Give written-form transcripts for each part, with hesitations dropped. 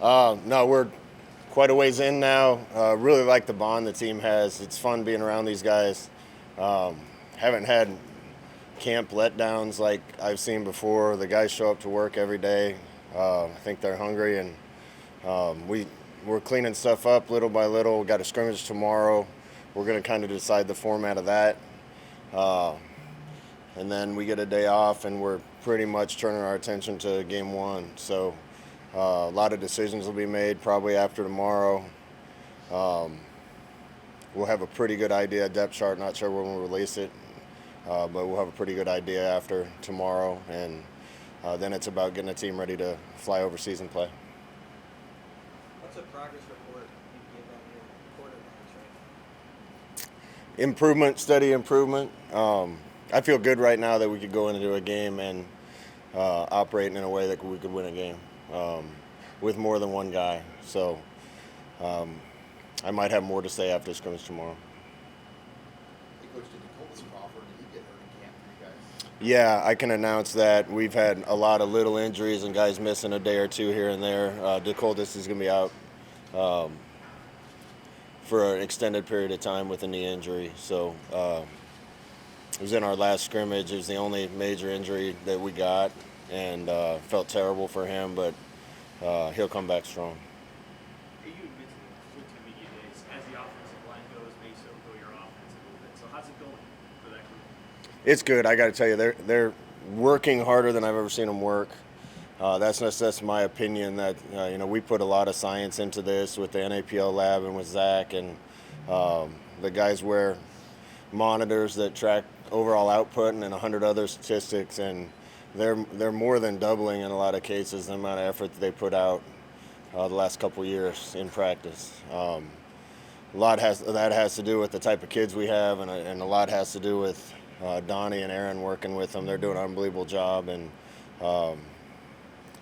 No, we're quite a ways in now. Really like the bond the team has. It's fun being around these guys. Um, haven't had camp letdowns like I've seen before. The guys show up to work every day. I think they're hungry, and we're cleaning stuff up little by little. We got a scrimmage tomorrow. We're going to kind of decide the format of that, uh, and then we get a day off, and we're pretty much turning our attention to game one. So a lot of decisions will be made probably after tomorrow. Um, we'll have a pretty good idea depth chart. Not sure when we'll release it, but we'll have a pretty good idea after tomorrow, and then it's about getting the team ready to fly overseas and play. What's a progress report you give on your quarterbacks right Improvement, steady improvement. I feel good right now that we could go into a game and operate in a way that we could win a game with more than one guy. So um, I might have more to say after scrimmage tomorrow. Hey, Coach, did Nicholas Crawford, did he get hurt in camp for you guys? Yeah, I can announce that we've had a lot of little injuries and guys missing a day or two here and there. DeColdis is going to be out for an extended period of time with a knee injury. So it was in our last scrimmage. It was the only major injury that we got, and felt terrible for him, but he'll come back strong. You admit with the media days, as the offensive line goes, may so go your offense a little bit. So how's it going for that group? It's good. I got to tell you, they're working harder than I've ever seen them work. That's my opinion. That we put a lot of science into this with the NAPL lab and with Zach, and the guys wear monitors that track overall output and 100 other statistics, and they're more than doubling in a lot of cases the amount of effort that they put out the last couple years in practice. A lot has to do with the type of kids we have, and a lot has to do with Donnie and Aaron working with them. They're doing an unbelievable job, and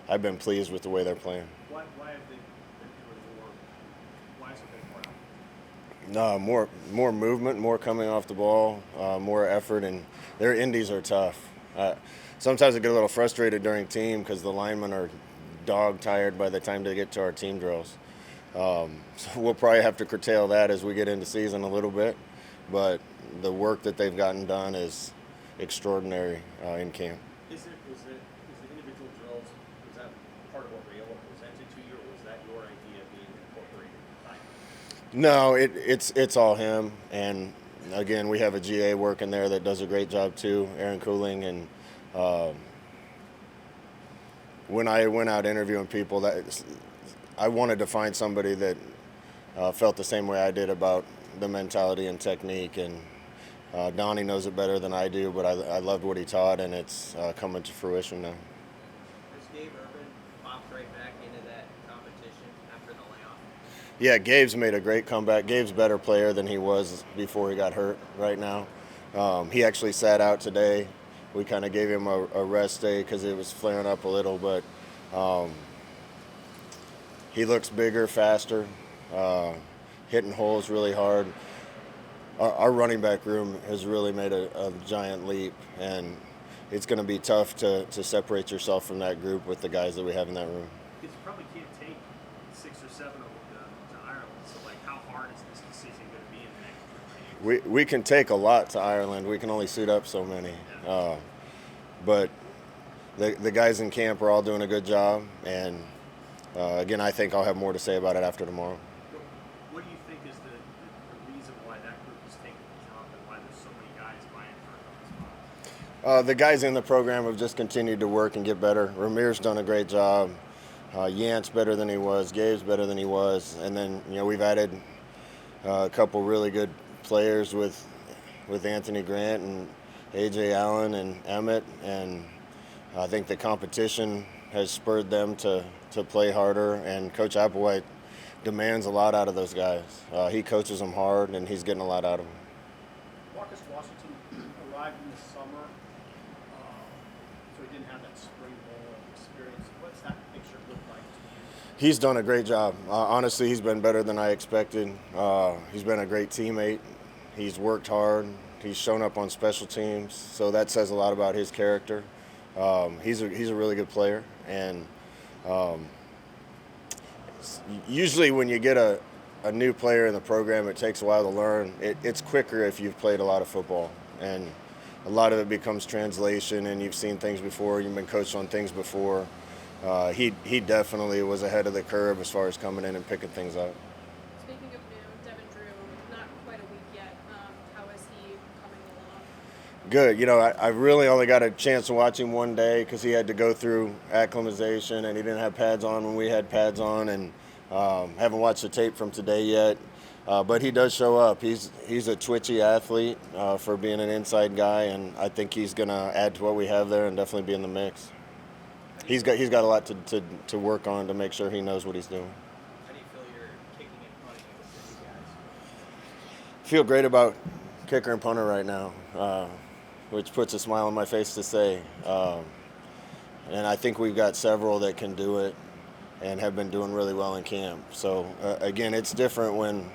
I've been pleased with the way they're playing. Why have they been doing more? Why has there been more out? More movement, more coming off the ball, more effort, and their indies are tough. Sometimes I get a little frustrated during team because the linemen are dog tired by the time they get to our team drills. So we'll probably have to curtail that as we get into season a little bit, but the work that they've gotten done is extraordinary in camp. Is the individual drills, was that part of what Rayola presented to you, or was that your idea being incorporated in the No, it's all him, and again we have a GA working there that does a great job too, Aaron Cooling, and when I went out interviewing people, I wanted to find somebody that felt the same way I did about the mentality and technique, and Donnie knows it better than I do, but I loved what he taught, and it's coming to fruition now. Has Gabe Urban popped right back into that competition after the layoff? Yeah, Gabe's made a great comeback. Gabe's a better player than he was before he got hurt right now. He actually sat out today. We kind of gave him a rest day because it was flaring up a little, but he looks bigger, faster, hitting holes really hard. Our running back room has really made a giant leap, and it's going to be tough to separate yourself from that group with the guys that we have in that room. Because you probably can't take 6 or 7 of them to Ireland. So, how hard is this decision going to be in the next few years? We can take a lot to Ireland. We can only suit up so many. But the guys in camp are all doing a good job, and again, I think I'll have more to say about it after tomorrow. What do you think is the reason why that group is taking the jump and why there's so many guys vying for a couple spots? The guys in the program have just continued to work and get better. Ramir's done a great job. Yant's better than he was. Gabe's better than he was. And then we've added a couple really good players with Anthony Grant and A.J. Allen and Emmett, and I think the competition has spurred them to play harder, and Coach Applewhite demands a lot out of those guys. He coaches them hard, and he's getting a lot out of them. Marcus Washington arrived in the summer, so he didn't have that spring bowl experience. What's that picture look like to you? He's done a great job. Honestly, he's been better than I expected. He's been a great teammate. He's worked hard. He's shown up on special teams, so that says a lot about his character. He's a really good player, and usually when you get a new player in the program, it takes a while to learn. It's quicker if you've played a lot of football, and a lot of it becomes translation, and you've seen things before, you've been coached on things before. He definitely was ahead of the curve as far as coming in and picking things up. Speaking of new, Devin Drew, not quite a week yet. How is he coming along? Good. I really only got a chance to watch him one day because he had to go through acclimatization, and he didn't have pads on when we had pads on, and haven't watched the tape from today yet. But he does show up. He's a twitchy athlete for being an inside guy, and I think he's going to add to what we have there and definitely be in the mix. He's got a lot to work on to make sure he knows what he's doing. How do you feel you're kicking and punting against these guys? Feel great about kicker and punter right now, which puts a smile on my face to say. And I think we've got several that can do it and have been doing really well in camp. So, again, it's different when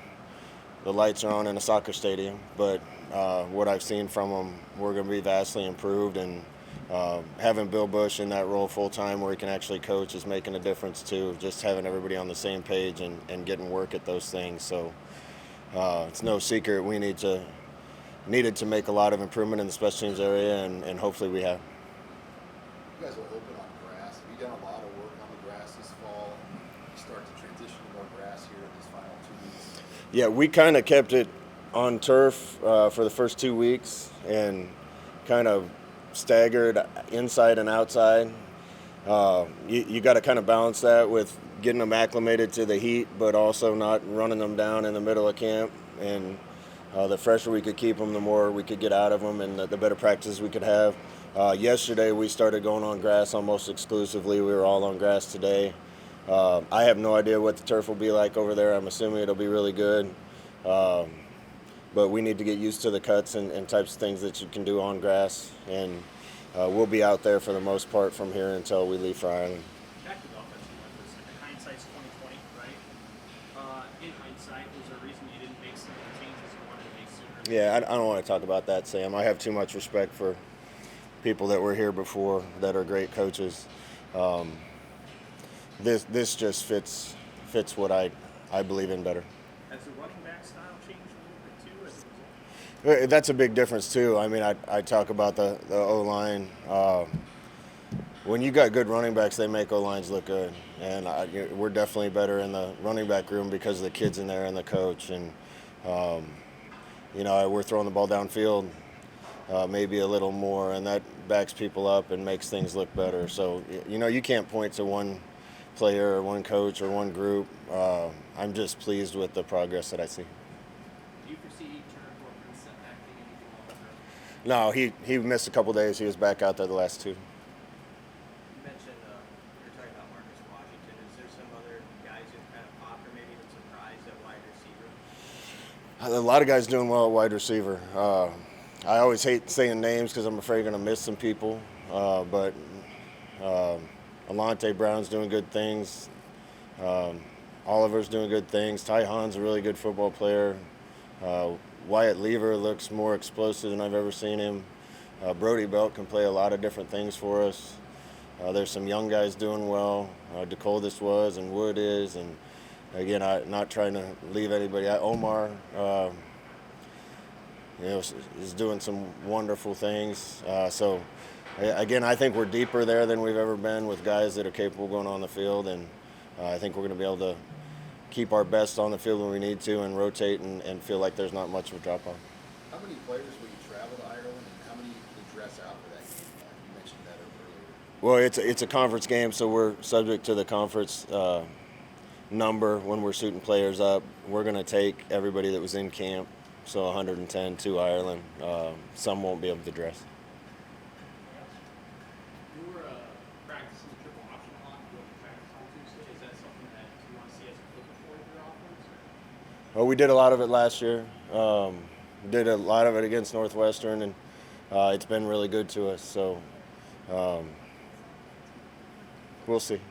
the lights are on in a soccer stadium, but what I've seen from them, we're going to be vastly improved, and having Bill Bush in that role full-time where he can actually coach is making a difference too, just having everybody on the same page and getting work at those things. So it's no secret we needed to make a lot of improvement in the special teams area, and hopefully we have. You guys will open on grass. Have you done a lot of work on the grass this fall? You start to transition to more grass here in these final 2 weeks? Yeah, we kind of kept it on turf for the first 2 weeks and kind of staggered inside and outside. You got to kind of balance that with getting them acclimated to the heat, but also not running them down in the middle of camp. And the fresher we could keep them, the more we could get out of them, and the better practices we could have. Yesterday we started going on grass almost exclusively. We were all on grass today. I have no idea what the turf will be like over there. I'm assuming it'll be really good. But we need to get used to the cuts and types of things that you can do on grass. And we'll be out there for the most part from here until we leave for Ireland. Back to the offensive line for a second. Hindsight's 2020, right? In hindsight, was there a reason you didn't make some of the changes you wanted to make sooner? Yeah, I don't want to talk about that, Sam. I have too much respect for people that were here before that are great coaches. This just fits what I believe in better. Has the running back style changed a little bit too as a result? That's a big difference too. I mean, I talk about the O-line. When you got good running backs, they make O-lines look good. And we're definitely better in the running back room because of the kids in there and the coach. And, we're throwing the ball downfield maybe a little more, and that backs people up and makes things look better. So, you can't point to one player or one coach or one group. I'm just pleased with the progress that I see. Do you foresee Turner Corcoran's setback being anything No, longer? he missed a couple days. He was back out there the last 2. You mentioned you're talking about Marcus Washington. Is there some other guys who've kind of popped or maybe even surprised at wide receiver? A lot of guys doing well at wide receiver. I always hate saying names because I'm afraid I'm going to miss some people. But Alante Brown's doing good things. Oliver's doing good things. Ty Hahn's a really good football player. Wyatt Lever looks more explosive than I've ever seen him. Brody Belt can play a lot of different things for us. There's some young guys doing well. DeColdis was and Wood is. And again, I'm not trying to leave anybody out. Omar is doing some wonderful things. So again, I think we're deeper there than we've ever been with guys that are capable of going on the field. And I think we're going to be able to keep our best on the field when we need to and rotate and feel like there's not much of a drop-off. How many players will you travel to Ireland, and how many can you dress out for that game? You mentioned that earlier. Well, it's a conference game, so we're subject to the conference number when we're suiting players up. We're going to take everybody that was in camp, so 110 to Ireland. Some won't be able to dress. You were practicing the triple option a lot. You went to practice on Tuesday. Is that something that you want to see as a flip for your offense? Well, we did a lot of it last year. Did a lot of it against Northwestern, and it's been really good to us. So we'll see.